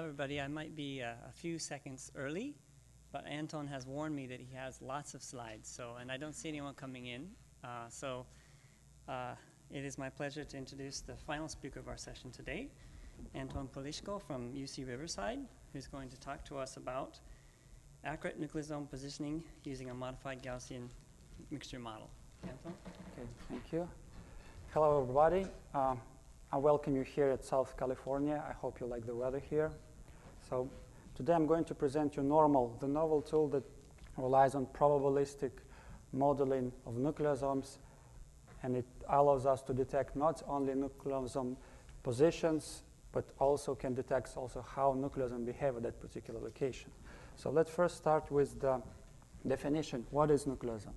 everybody. I might be a few seconds early, but Anton has warned me that he has lots of slides, and I don't see anyone coming in. It is my pleasure to introduce the final speaker of our session today, Anton Polishko from UC Riverside, who's going to talk to us about accurate nucleosome positioning using a modified Gaussian mixture model. Anton? Okay, thank you. Hello, everybody. I welcome you here at South California. I hope you like the weather here. So today I'm going to present you NOrMAL, the novel tool that relies on probabilistic modeling of nucleosomes, and it allows us to detect not only nucleosome positions, but also can detect how nucleosomes behave at that particular location. So let's first start with the definition. What is nucleosome?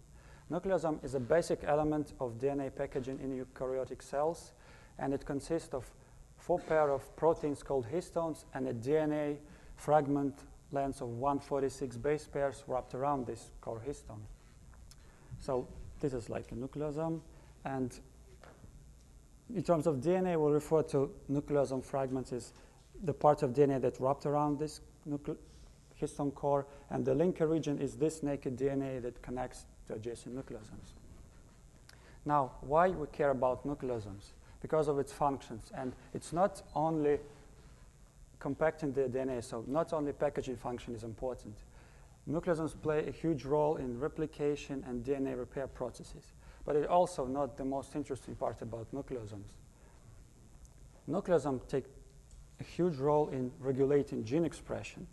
Nucleosome is a basic element of DNA packaging in eukaryotic cells, and it consists of 4 pairs of proteins called histones and a DNA fragment length of 146 base pairs wrapped around this core histone. So this is like a nucleosome, and in terms of DNA, we'll refer to nucleosome fragments as the part of DNA that wrapped around this histone core, and the linker region is this naked DNA that connects to adjacent nucleosomes. Now, why we care about nucleosomes? Because of its functions, and it's not only compacting the DNA, so not only packaging function is important. Nucleosomes play a huge role in replication and DNA repair processes, but it's also not the most interesting part about nucleosomes. Nucleosomes take a huge role in regulating gene expression,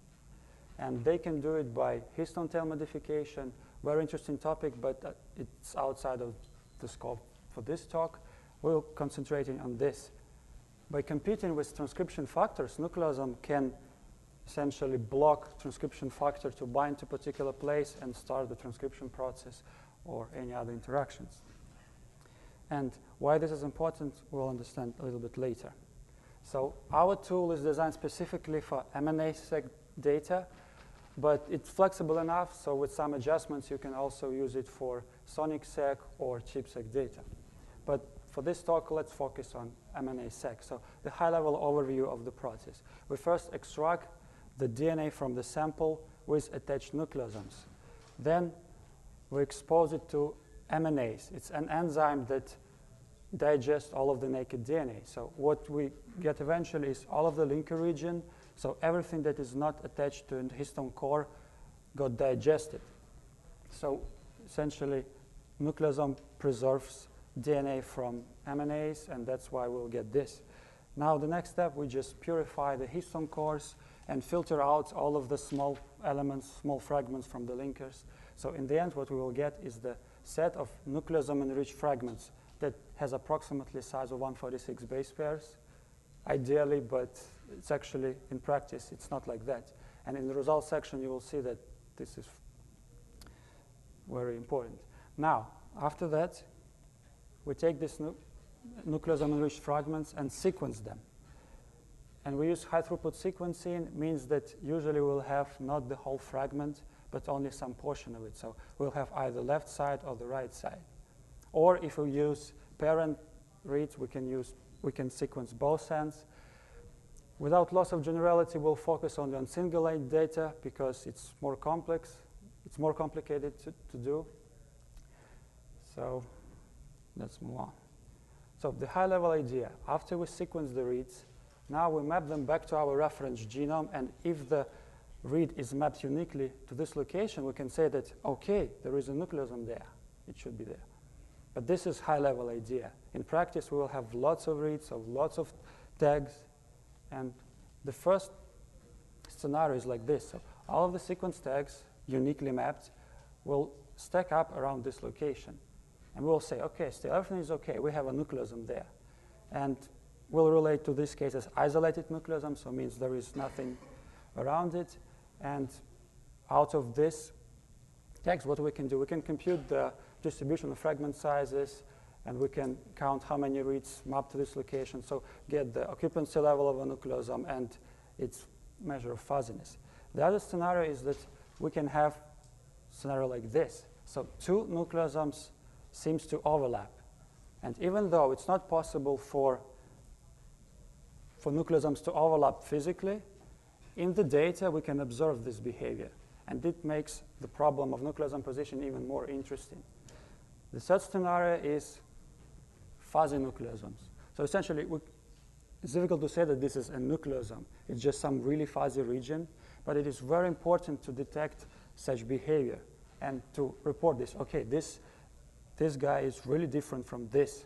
and they can do it by histone tail modification. Very interesting topic, but it's outside of the scope for this talk. We're concentrating on this. By competing with transcription factors, nucleosome can essentially block transcription factor to bind to a particular place and start the transcription process or any other interactions. And why this is important, we'll understand a little bit later. So our tool is designed specifically for MNA-seq data, but it's flexible enough, so with some adjustments, you can also use it for sonic-seq or chip-seq data. But for this talk, let's focus on MNA-seq. So the high-level overview of the process. We first extract the DNA from the sample with attached nucleosomes. Then we expose it to MNase. It's an enzyme that digests all of the naked DNA. So what we get eventually is all of the linker region. So everything that is not attached to a histone core got digested. So essentially, nucleosome preserves DNA from MNase, and that's why we'll get this. Now, the next step, we just purify the histone cores and filter out all of the small elements, small fragments from the linkers. So in the end, what we will get is the set of nucleosome-enriched fragments that has approximately size of 146 base pairs, ideally, but it's actually, in practice, it's not like that. And in the results section, you will see that this is very important. Now, after that, we take these nucleosome-enriched fragments and sequence them. And we use high-throughput sequencing, means that usually we'll have not the whole fragment, but only some portion of it. So we'll have either left side or the right side. Or if we use parent reads, we can sequence both ends. Without loss of generality, we'll focus only on single-lane data because it's more complex. It's more complicated to do. So let's move on. So the high-level idea, after we sequence the reads, now we map them back to our reference genome, and if the read is mapped uniquely to this location, we can say that, okay, there is a nucleosome there. It should be there. But this is high-level idea. In practice, we will have lots of reads of lots of tags, and the first scenario is like this. So all of the sequence tags, uniquely mapped, will stack up around this location. And we'll say, okay, still everything is okay. We have a nucleosome there. And we'll relate to this case as isolated nucleosome, so it means there is nothing around it. And out of this text, what we can do, we can compute the distribution of fragment sizes, and we can count how many reads map to this location, so get the occupancy level of a nucleosome and its measure of fuzziness. The other scenario is that we can have a scenario like this. So 2 nucleosomes seems to overlap. And even though it's not possible for nucleosomes to overlap physically, in the data, we can observe this behavior. And it makes the problem of nucleosome position even more interesting. The third scenario is fuzzy nucleosomes. So essentially, it's difficult to say that this is a nucleosome. It's just some really fuzzy region. But it is very important to detect such behavior and to report this. OK, this guy is really different from this.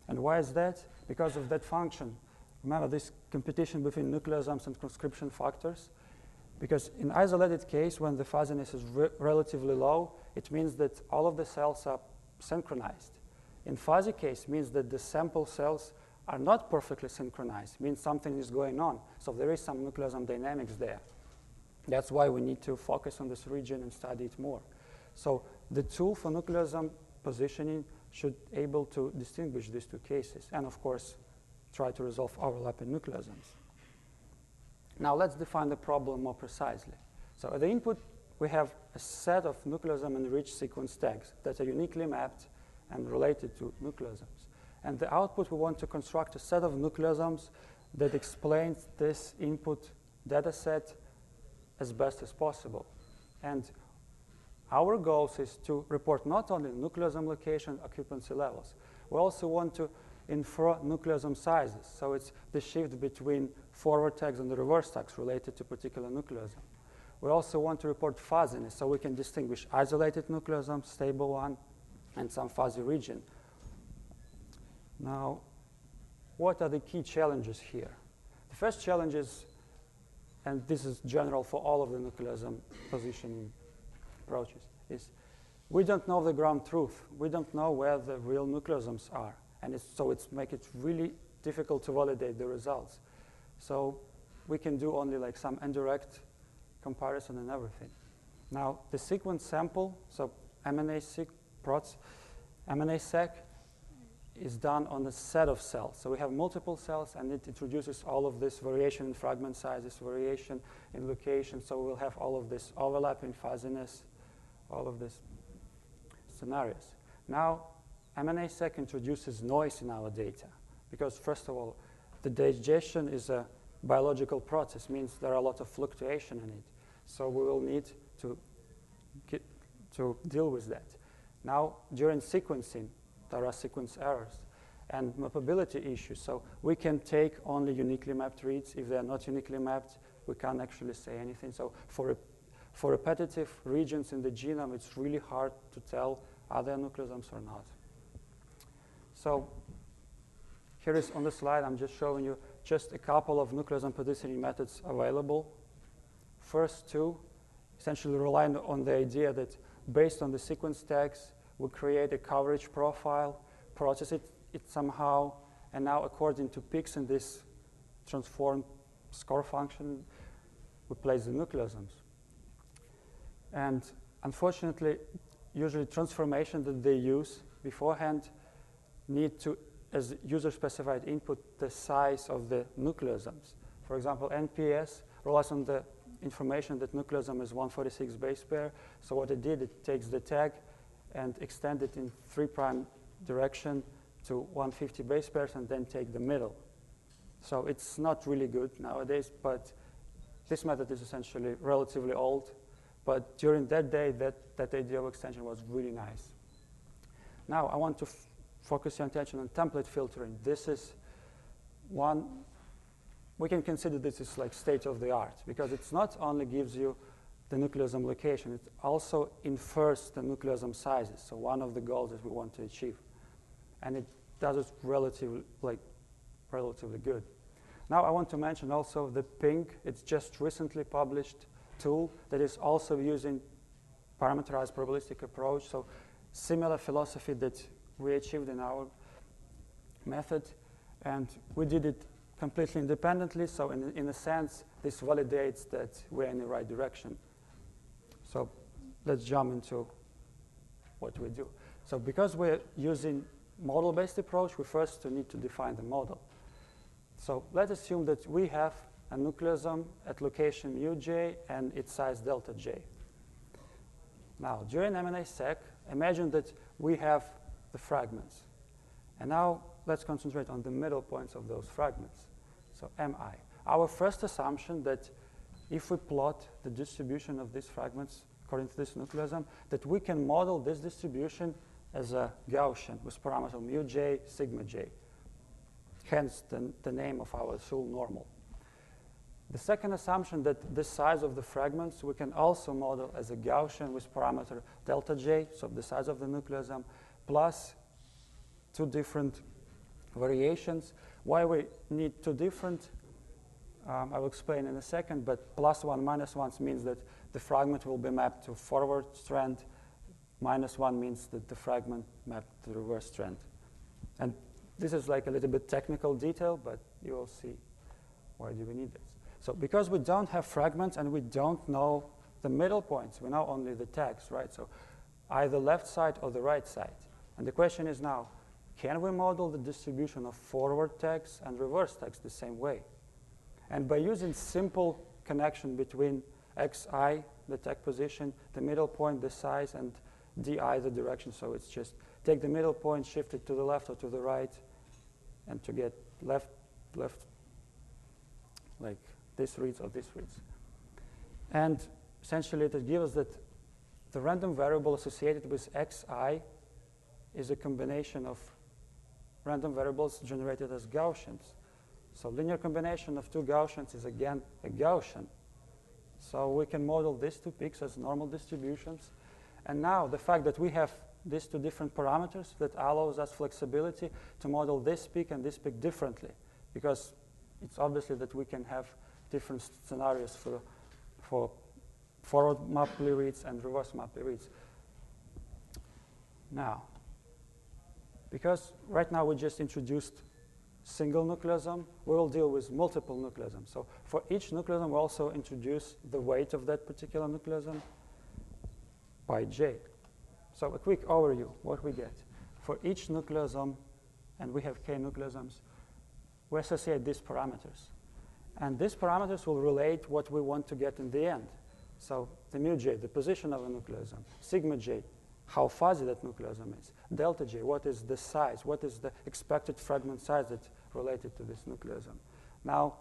And why is that? Because of that function. Remember this competition between nucleosomes and transcription factors? Because in isolated case, when the fuzziness is relatively low, it means that all of the cells are synchronized. In fuzzy case, means that the sample cells are not perfectly synchronized, means something is going on. So there is some nucleosome dynamics there. That's why we need to focus on this region and study it more. So the tool for nucleosome positioning should be able to distinguish these two cases and, of course, try to resolve overlapping nucleosomes. Now let's define the problem more precisely. So at the input, we have a set of nucleosome-enriched sequence tags that are uniquely mapped and related to nucleosomes. And the output, we want to construct a set of nucleosomes that explains this input data set as best as possible. And our goal is to report not only nucleosome location, occupancy levels. We also want to infer nucleosome sizes. So it's the shift between forward tags and the reverse tags related to particular nucleosome. We also want to report fuzziness, so we can distinguish isolated nucleosome, stable one, and some fuzzy region. Now, what are the key challenges here? The first challenge is, and this is general for all of the nucleosome positioning approaches, is we don't know the ground truth. We don't know where the real nucleosomes are. And so it's make it really difficult to validate the results. So we can do only like some indirect comparison and everything. Now, the sequence sample, so MNA-seq is done on a set of cells. So we have multiple cells, and it introduces all of this variation in fragment sizes, variation in location. So we'll have all of this overlapping fuzziness, all of these scenarios. Now, MNA-seq introduces noise in our data because, first of all, the digestion is a biological process, means there are a lot of fluctuation in it. So we will need to deal with that. Now, during sequencing, there are sequence errors and mappability issues. So we can take only uniquely mapped reads. If they are not uniquely mapped, we can't actually say anything. So for repetitive regions in the genome, it's really hard to tell are there nucleosomes or not. So here is on the slide, I'm just showing you just a couple of nucleosome positioning methods available. First two essentially rely on the idea that based on the sequence tags, we create a coverage profile, process it somehow, and now according to peaks in this transformed score function, we place the nucleosomes. And unfortunately, usually transformation that they use beforehand need to, as user-specified input, the size of the nucleosomes. For example, NPS relies on the information that nucleosome is 146 base pair. So what it did, it takes the tag and extend it in 3' direction to 150 base pairs and then take the middle. So it's not really good nowadays, but this method is essentially relatively old. But during that day, that idea of extension was really nice. Now I want to focus your attention on template filtering. This is one, we can consider this is like state of the art because it's not only gives you the nucleosome location, it also infers the nucleosome sizes. So one of the goals that we want to achieve. And it does it relatively good. Now I want to mention also the pink. It's just recently published tool that is also using parameterized probabilistic approach. So similar philosophy that we achieved in our method. And we did it completely independently. So in a sense, this validates that we're in the right direction. So let's jump into what we do. So because we're using model-based approach, we first need to define the model. So let's assume that we have a nucleosome at location μj and its size delta j. Now, during MNA-seq, imagine that we have the fragments. And now let's concentrate on the middle points of those fragments. So mi. Our first assumption that if we plot the distribution of these fragments according to this nucleosome, that we can model this distribution as a Gaussian with parameter mu j, sigma j. Hence the name of our tool normal. The second assumption that the size of the fragments we can also model as a Gaussian with parameter delta j, so the size of the nucleosome, plus two different variations. Why we need two different, I will explain in a second, but +1, -1 means that the fragment will be mapped to forward strand. -1 means that the fragment mapped to the reverse strand. And this is like a little bit technical detail, but you will see why do we need this. So because we don't have fragments and we don't know the middle points, we know only the tags, right? So either left side or the right side. And the question is now, can we model the distribution of forward tags and reverse tags the same way? And by using simple connection between xi, the tag position, the middle point, the size, and di, the direction, so it's just take the middle point, shift it to the left or to the right, and to get left, like this reads or this reads. And essentially it gives us that the random variable associated with xi is a combination of random variables generated as Gaussians. So linear combination of two Gaussians is again a Gaussian. So we can model these two peaks as normal distributions. And now the fact that we have these two different parameters, that allows us flexibility to model this peak and this peak differently, because it's obviously that we can have different scenarios for forward maply reads and reverse maply reads. Now, because right now we just introduced single nucleosome, we will deal with multiple nucleosomes. So for each nucleosome, we also introduce the weight of that particular nucleosome by j. So a quick overview, what we get. For each nucleosome, and we have k nucleosomes, we associate these parameters. And these parameters will relate what we want to get in the end. So the mu j, the position of a nucleosome, sigma j, how fuzzy that nucleosome is, delta j, what is the size, what is the expected fragment size that's related to this nucleosome. Now,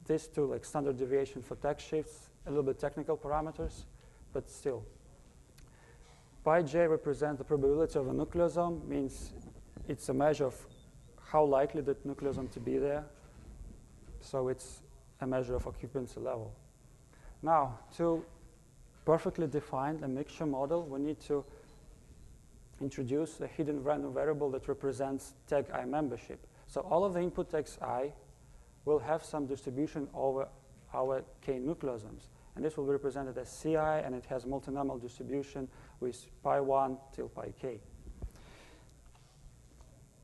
these two, like standard deviation for tag shifts, a little bit technical parameters, but still. Pi j represents the probability of a nucleosome, means it's a measure of how likely that nucleosome to be there. So it's a measure of occupancy level. Now, to perfectly define a mixture model, we need to introduce a hidden random variable that represents tag I membership. So all of the input tags I will have some distribution over our k nucleosomes. And this will be represented as Ci, and it has multinomial distribution with pi 1 till pi k.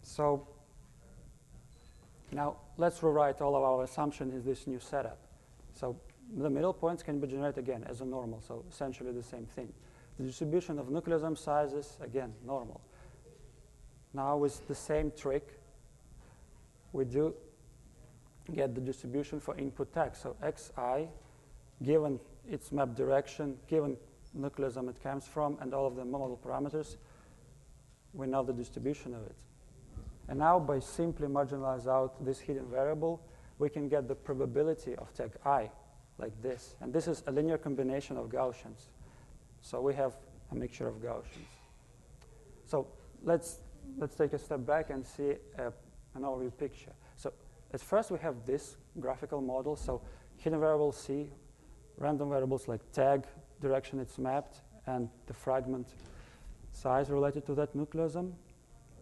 So now let's rewrite all of our assumptions in this new setup. So the middle points can be generated again as a normal, so essentially the same thing. The distribution of nucleosome sizes, again, normal. Now with the same trick, we do get the distribution for input tags. So xi, given its map direction, given nucleosome it comes from, and all of the model parameters, we know the distribution of it. And now by simply marginalize out this hidden variable, we can get the probability of tag I, like this. And this is a linear combination of Gaussians. So we have a mixture of Gaussians. So let's take a step back and see an overview picture. So at first we have this graphical model. So hidden variable C, random variables like tag, direction it's mapped, and the fragment size related to that nucleosome.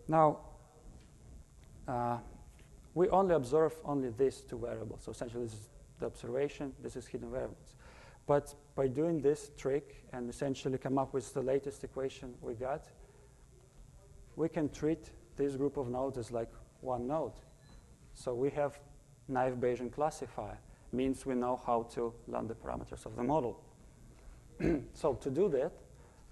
Now, we only observe only these two variables. So essentially this is the observation, this is hidden variables. But by doing this trick and essentially come up with the latest equation we got, we can treat this group of nodes as like one node. So we have naive Bayesian classifier, means we know how to learn the parameters of the model. So to do that,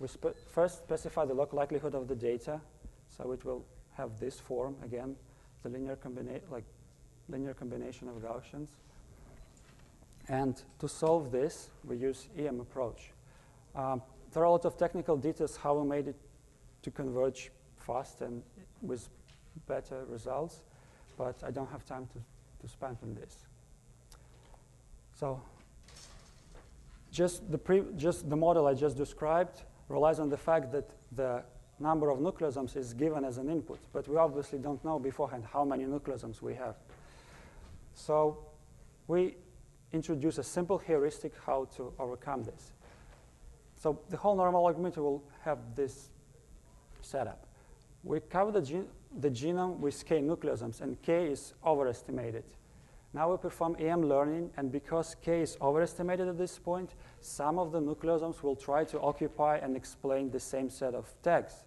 we first specify the log likelihood of the data. So it will have this form, again, the linear combination of Gaussians. And to solve this, we use EM approach. There are a lot of technical details how we made it to converge fast and with better results, but I don't have time to spend on this. So just the model I just described relies on the fact that the number of nucleosomes is given as an input, but we obviously don't know beforehand how many nucleosomes we have. So we introduce a simple heuristic how to overcome this. So the whole normal augmenter will have this setup. We cover the genome with k nucleosomes, and k is overestimated. Now we perform EM learning, and because k is overestimated at this point, some of the nucleosomes will try to occupy and explain the same set of tags.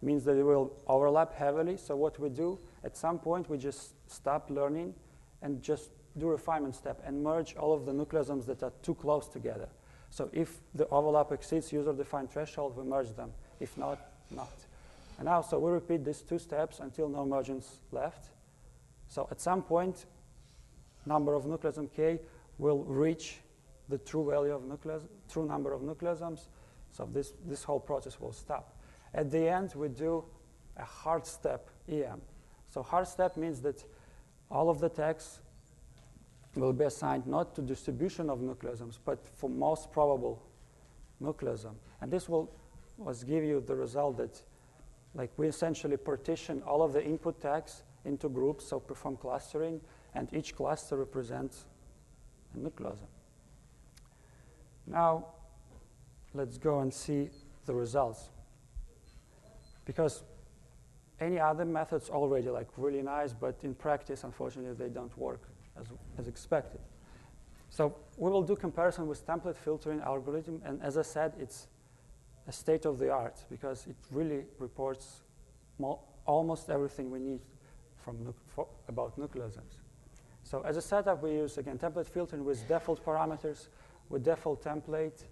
Means that it will overlap heavily, so what we do, at some point we just stop learning and just do a refinement step and merge all of the nucleosomes that are too close together. So if the overlap exceeds user-defined threshold, we merge them. If not, not. And now, so we repeat these two steps until no margins left. So at some point, number of nucleosome k will reach the true value of true number of nucleosomes. So this whole process will stop. At the end, we do a hard step EM. So hard step means that all of the tags will be assigned not to distribution of nucleosomes, but for most probable nucleosome. And this will give you the result that we essentially partition all of the input tags into groups, so perform clustering, and each cluster represents a nucleosome. Now, let's go and see the results. Because any other methods already really nice, but in practice, unfortunately, they don't work as expected. So we will do comparison with template filtering algorithm, and as I said, it's a state of the art because it really reports almost everything we need about nucleosomes. So as a setup, we use, again, template filtering with default parameters, with default template,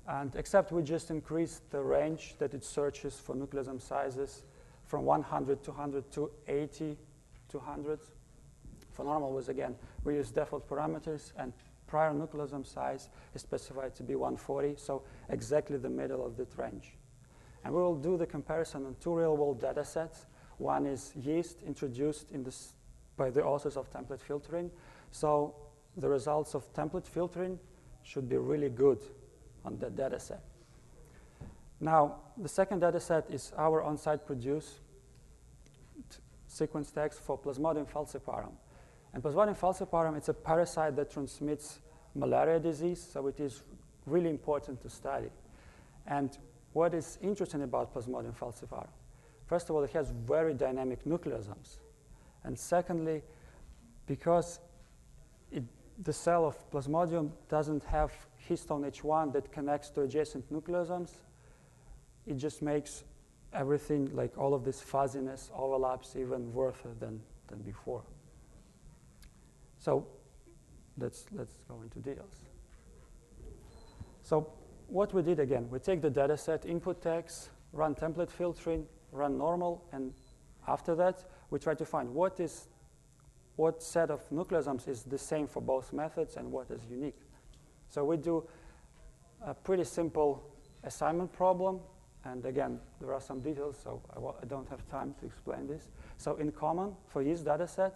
and except we just increase the range that it searches for nucleosome sizes from 100 to 100 to 80 to 100. For normal was, again, we use default parameters, and prior nucleosome size is specified to be 140, so exactly the middle of that range. And we will do the comparison on two real-world data sets. One is yeast introduced by the authors of template filtering. So the results of template filtering should be really good on that data set. Now, the second data set is our on-site produced sequence tags for Plasmodium falciparum. And Plasmodium falciparum, it's a parasite that transmits malaria disease, so it is really important to study. And what is interesting about Plasmodium falciparum? First of all, it has very dynamic nucleosomes. And secondly, because the cell of Plasmodium doesn't have histone H1 that connects to adjacent nucleosomes, it just makes everything, all of this fuzziness, overlaps even worse than before. So let's go into details. So what we did, again, we take the data set, input tags, run template filtering, run normal, and after that, we try to find what set of nucleosomes is the same for both methods and what is unique. So we do a pretty simple assignment problem. And again, there are some details, so I don't have time to explain this. So in common, for yeast data set,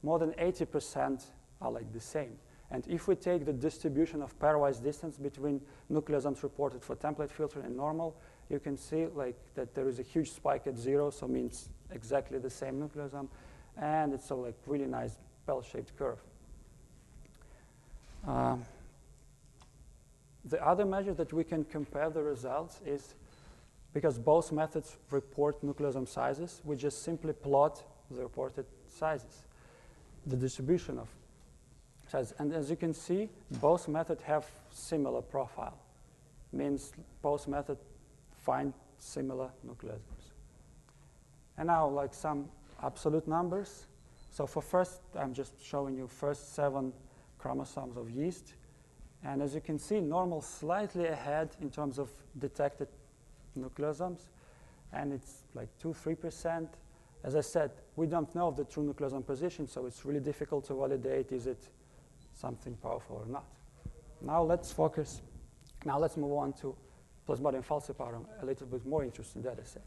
more than 80% are the same. And if we take the distribution of pairwise distance between nucleosomes reported for template filtering and normal, you can see that there is a huge spike at 0, so means exactly the same nucleosome. And it's a really nice bell-shaped curve. The other measure that we can compare the results is, because both methods report nucleosome sizes, we just simply plot the reported sizes, the distribution of sizes. And as you can see, both methods have similar profile. Means both methods find similar nucleosomes. And now, some absolute numbers. So for first, I'm just showing you first 7 chromosomes of yeast. And as you can see, normal slightly ahead in terms of detected nucleosomes. And it's 2-3%. As I said, we don't know the true nucleosome position, so it's really difficult to validate is it something powerful or not. Now let's focus. Now let's move on to Plasmodium falciparum, a little bit more interesting data set.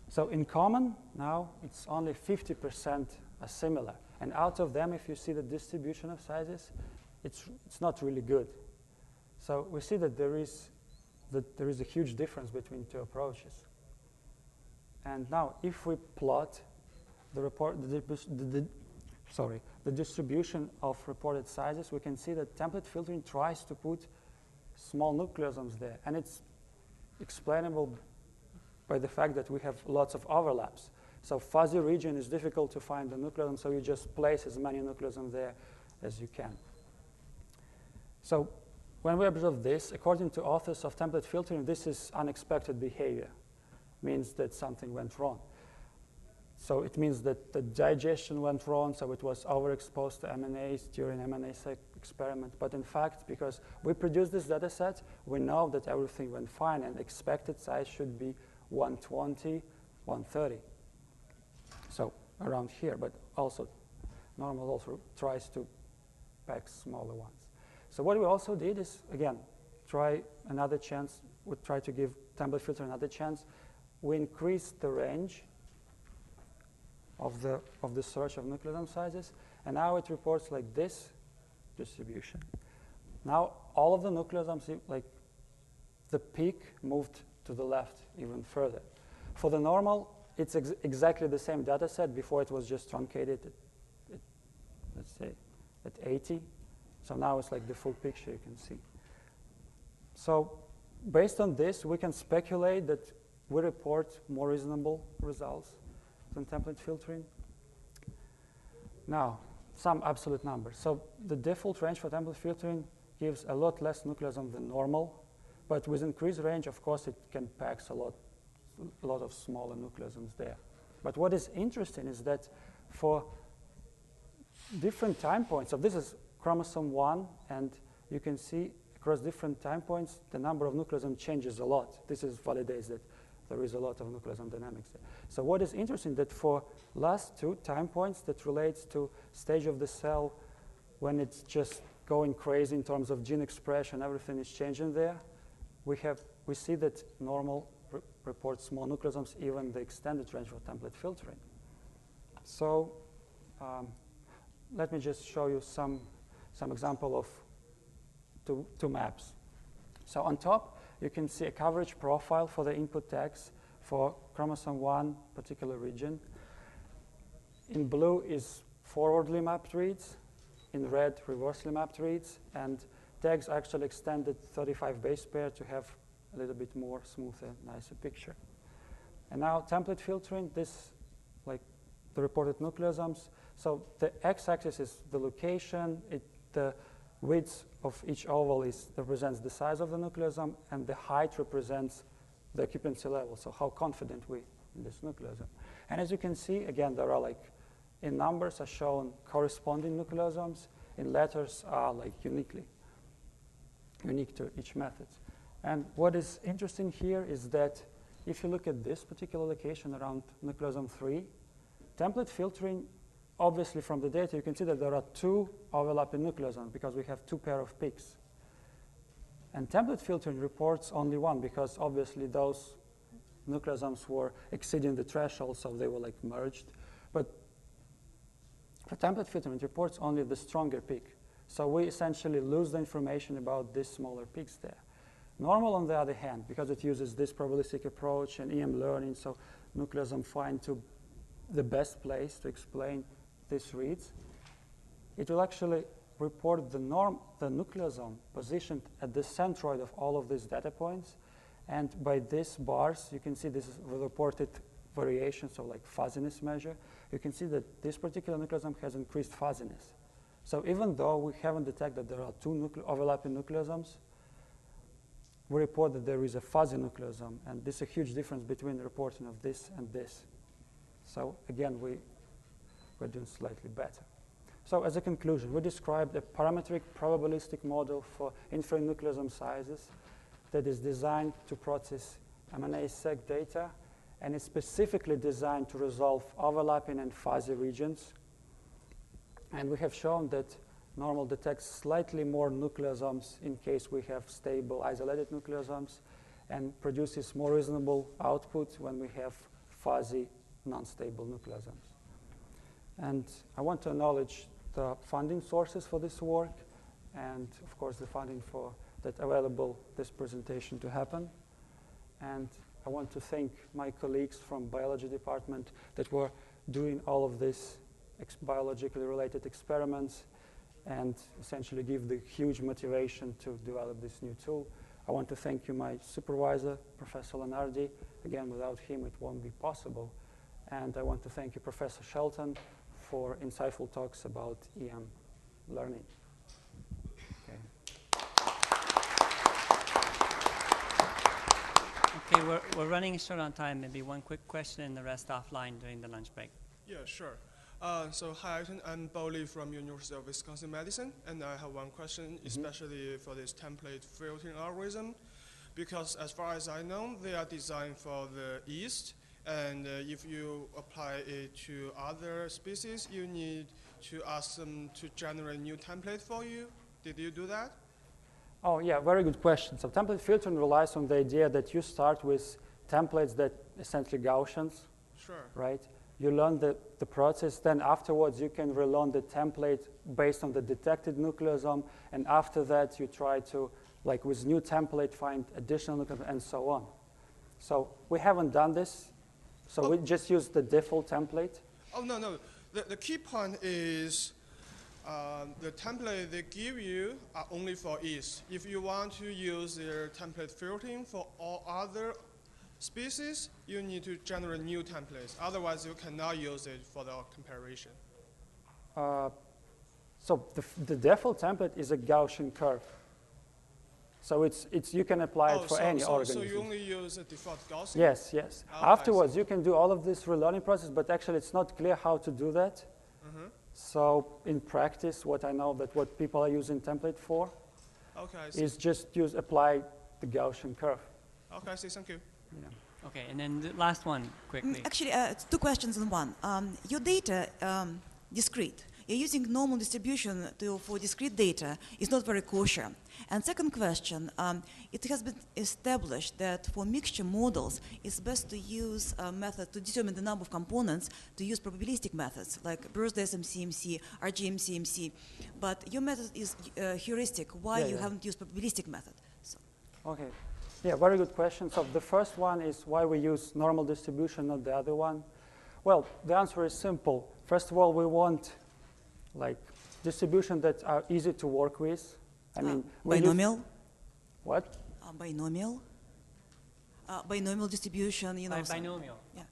So in common, now it's only 50% are similar. And out of them, if you see the distribution of sizes, it's not really good. So we see that there is a huge difference between two approaches. And now, if we plot the distribution of reported sizes, we can see that template filtering tries to put small nucleosomes there. And it's explainable by the fact that we have lots of overlaps. So fuzzy region is difficult to find the nucleosome, so you just place as many nucleosomes there as you can. So when we observe this, according to authors of template filtering, this is unexpected behavior. Means that something went wrong. So it means that the digestion went wrong, so it was overexposed to MNAs during MNA experiment. But in fact, because we produced this data set, we know that everything went fine, and expected size should be 120, 130. So around here, but also NOrMAL also tries to pack smaller ones. So what we also did is, again, try another chance. We try to give template filter another chance. We increased the range of the search of nucleosome sizes, and now it reports like this distribution. Now all of the nucleosomes, like the peak moved to the left even further. For the NOrMAL, it's exactly the same data set. Before it was just truncated at, let's say, at 80. So now it's like the full picture you can see. So based on this, we can speculate that we report more reasonable results than template filtering. Now, some absolute numbers. So the default range for template filtering gives a lot less nucleosome than NOrMAL, but with increased range, of course, it can pack a lot of smaller nucleosomes there. But what is interesting is that for different time points, so this is chromosome 1, and you can see across different time points, the number of nucleosomes changes a lot. This validates that there is a lot of nucleosome dynamics there. So what is interesting that for last 2 time points that relates to stage of the cell when it's just going crazy in terms of gene expression, everything is changing there, we see that NOrMAL reports small nucleosomes, even the extended range for template filtering. So let me just show you some example of two maps. So on top, you can see a coverage profile for the input tags for chromosome 1 particular region. In blue is forwardly mapped reads. In red, reversely mapped reads. And tags actually extended 35 base pair to have a little bit more smoother, nicer picture. And now template filtering, this like the reported nucleosomes. So the x-axis is the location. The width of each oval represents the size of the nucleosome, and the height represents the occupancy level, so how confident we in this nucleosome. And as you can see, again, there are like, in numbers are shown corresponding nucleosomes, in letters are like unique to each method. And what is interesting here is that if you look at this particular location around nucleosome 3, template filtering, obviously from the data, you can see that there are 2 overlapping nucleosomes because we have 2 pair of peaks. And template filtering reports only 1 because obviously those nucleosomes were exceeding the threshold, so they were like merged. But for template filtering, it reports only the stronger peak. So we essentially lose the information about these smaller peaks there. NOrMAL, on the other hand, because it uses this probabilistic approach and EM learning, so nucleosome find to the best place to explain these reads, it will actually report the nucleosome positioned at the centroid of all of these data points. And by these bars, you can see this is reported variation, so like fuzziness measure. You can see that this particular nucleosome has increased fuzziness. So even though we haven't detected that there are 2 overlapping nucleosomes, we report that there is a fuzzy nucleosome, and this is a huge difference between the reporting of this and this. So again, we're doing slightly better. So as a conclusion, we described a parametric probabilistic model for inferring nucleosome sizes that is designed to process MNA-seq data, and is specifically designed to resolve overlapping and fuzzy regions. And we have shown that NOrMAL detects slightly more nucleosomes in case we have stable isolated nucleosomes, and produces more reasonable output when we have fuzzy, non-stable nucleosomes. And I want to acknowledge the funding sources for this work, and of course the funding for that available this presentation to happen. And I want to thank my colleagues from biology department that were doing all of these biologically related experiments and essentially give the huge motivation to develop this new tool. I want to thank you, my supervisor, Professor Lenardi. Again, without him, it won't be possible. And I want to thank you, Professor Shelton, for insightful talks about EM learning. Okay, we're running short on time. Maybe one quick question and the rest offline during the lunch break. Yeah, sure. So hi, Anton. I'm Boli from University of Wisconsin-Madison, and I have one question, especially for this template filtering algorithm, because as far as I know, they are designed for the yeast, and if you apply it to other species, you need to ask them to generate a new template for you. Did you do that? Oh, yeah, very good question. So template filtering relies on the idea that you start with templates that essentially Gaussians, Sure. right? You learn the process, then afterwards you can relearn the template based on the detected nucleosome, and after that you try to, like with new template, find additional nucleosome and so on. So we haven't done this, so we just use the default template. Oh, no. The key point is the template they give you are only for yeast. If you want to use their template filtering for all other species, you need to generate new templates. Otherwise, you cannot use it for the comparison. So the default template is a Gaussian curve. So it's you can apply it for any organism. So you only use a default Gaussian? Yes, yes. Afterwards, you can do all of this relearning process, but actually it's not clear how to do that. So in practice, what I know that what people are using template for is just apply the Gaussian curve. Okay, I see. Thank you. Yeah. Okay, and then the last one, quickly. Actually, it's two questions in one. Your data, discrete. You're using normal distribution for discrete data is not very kosher. And second question, it has been established that for mixture models, it's best to use a method to determine the number of components, to use probabilistic methods like burst SMCMC, RGMCMC. But your method is heuristic. Why you haven't used probabilistic method? So. Okay. Yeah, very good question. So the first one is why we use normal distribution, not the other one. Well, the answer is simple. First of all, we want like distribution that are easy to work with. I mean, binomial. What? Binomial. Binomial distribution. You know. Binomial. Yeah.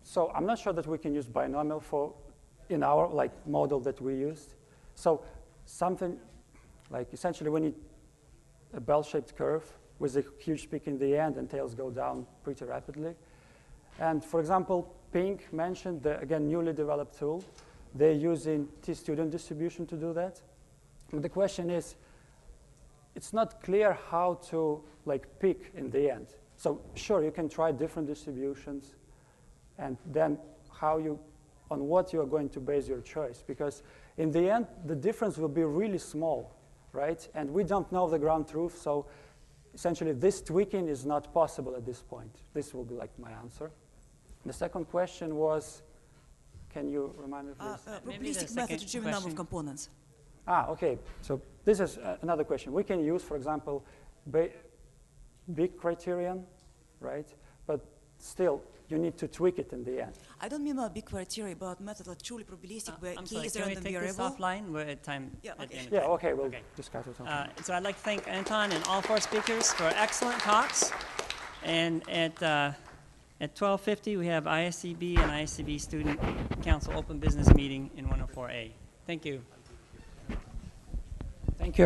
So I'm not sure that we can use binomial for in our like model that we used. So something like essentially we need a bell-shaped curve with a huge peak in the end and tails go down pretty rapidly. And for example, Pink mentioned the again newly developed tool. They're using t-student distribution to do that. And the question is, it's not clear how to like pick in the end. So sure, you can try different distributions, and then on what you are going to base your choice. Because in the end, the difference will be really small, right? And we don't know the ground truth, so essentially this tweaking is not possible at this point. This will be like my answer. The second question was, can you remind me, please? Probabilistic method to determine number of components. Okay. So this is another question. We can use, for example, big criterion, right? But still, you need to tweak it in the end. I don't mean about big criteria, but method like truly probabilistic, where I'm K sorry, is can we random take this variable. offline? We're at time. Yeah, at the end of Yeah, time. okay, we'll discuss it. So I'd like to thank Anton and all four speakers for excellent talks. And at 12:50, we have ISCB and ISCB Student Council Open Business Meeting in 104A. Thank you.